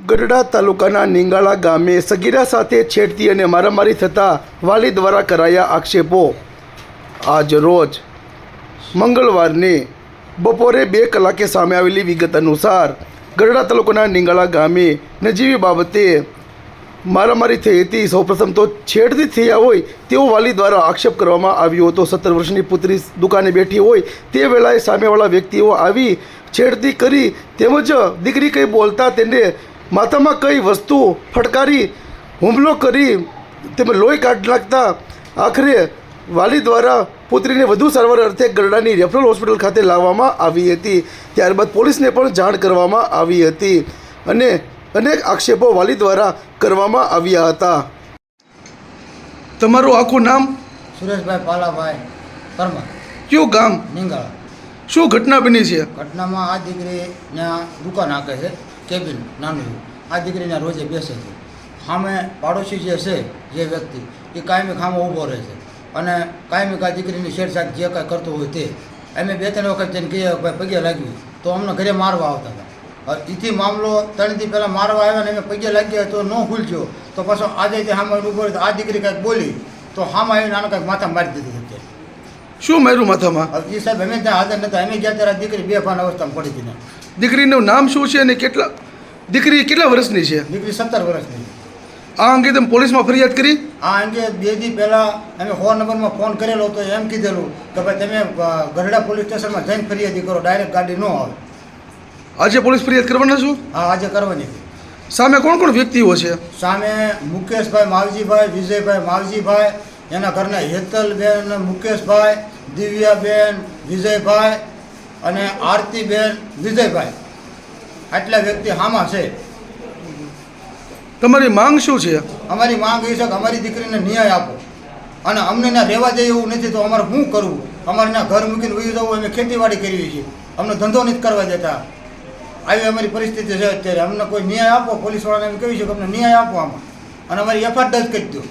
ગઢડા તાલુકાના નીંગાળા ગામે સગીરા સાથે છેડતી અને મારામારી થતાં વાલી દ્વારા કરાયા આક્ષેપો। આજ રોજ મંગળવારને બપોરે 2 કલાકે સામે આવેલી વિગત અનુસાર ગઢડા તાલુકાના નીંગાળા ગામે નજીવી બાબતે મારામારી થઈ હતી। સૌપ્રથમ તો છેડતી થયા હોય તેવો વાલી દ્વારા આક્ષેપ કરવામાં આવ્યો હતો। 17 વર્ષની પુત્રી દુકાને બેઠી હોય તે વેળાએ સામેવાળા વ્યક્તિઓ આવી છેડતી કરી તેમજ દીકરી કંઈ બોલતા તેને માથામાં કઈ વસ્તુ ફટકારી હુમલો કરી તેમજ લોહી કાઢી નાખતા આખરે વાલી દ્વારા પુત્રીને વધુ સારવાર અર્થે ગઢડાની રેફરલ હોસ્પિટલ ખાતે લાવવામાં આવી હતી। ત્યારબાદ પોલીસને પણ જાણ કરવામાં આવી હતી અને અનેક આક્ષેપો વાલી દ્વારા કરવામાં આવ્યા હતા। તમારું આખું નામ? સુરેશભાઈ પાલાભાઈ પરમાર, કયું ગામ? નીંગાળા। શું ઘટના બની છે? ઘટનામાં આ દીકરીને દુકાન હાંકે છે, કેબિન નાનું, આ દીકરીને રોજે બેસે છે। સામે પાડોશી જે છે જે વ્યક્તિ એ કાયમી ખામો ઊભો રહે છે અને કાયમી કાંઈ દીકરીની છેડછાડ જે કાંઈ કરતો હોય તે અમે 2-3 વખત જઈને કહીએ ભાઈ પગે લાગ્યું તો અમને ઘરે મારવા આવતા હતા। એથી મામલો 3 દી પહેલાં મારવા આવ્યા ને અમે પગે લાગ્યા તો ન ભૂલજો તો પાછો આજે તે સામે ઊભો રહ્યો આ દીકરી કાંઈક બોલી તો સામે આવીને આને કાંઈક માથા મારી દીધી હતી। શું માર્યું માથામાં? એ સાહેબ અમે ત્યાં હાજર નહોતા, અમે ગયા ત્યારે દીકરી બેભાન અવસ્થામાં પડી હતી ને। દીકરીનું નામ શું છે અને દીકરી કેટલા વર્ષની છે? દીકરી 17 વર્ષની। આ અંગે તમે પોલીસમાં ફરિયાદ કરી? આ અંગે 2 દી પહેલાં અમે 4 નંબરમાં ફોન કરેલો તો એમ કીધેલું કે ભાઈ તમે ગઢડા પોલીસ સ્ટેશનમાં જઈને ફરિયાદી કરો, ડાયરેક્ટ ગાડી ન આવે। આજે પોલીસ ફરિયાદ કરવાના છો? હા, આજે કરવાની હતી। સામે કોણ કોણ વ્યક્તિઓ છે? સામે મુકેશભાઈ માવજીભાઈ, વિજયભાઈ માવજીભાઈ, એના ઘરના હેતલબેન, મુકેશભાઈ, દિવ્યાબેન, વિજયભાઈ અને આરતીબેન, વિજયભાઈ, આટલા વ્યક્તિ હામાં છે। તમારી માંગ શું છે? અમારી માંગ એ છે કે અમારી દીકરીને ન્યાય આપો અને અમને ના રહેવા દે એવું નથી તો અમારે શું કરવું? અમારે ના ઘર મૂકીને વહી જવું, અમે ખેતીવાડી કરવી છે, અમને ધંધો નથી કરવા દેતા। આવી અમારી પરિસ્થિતિ છે અત્યારે। અમને કોઈ ન્યાય આપો, પોલીસવાળાને એમ કહ્યું છે કે અમને ન્યાય આપો આમાં અને અમારી એફઆઈઆર દર્જ કરી દો।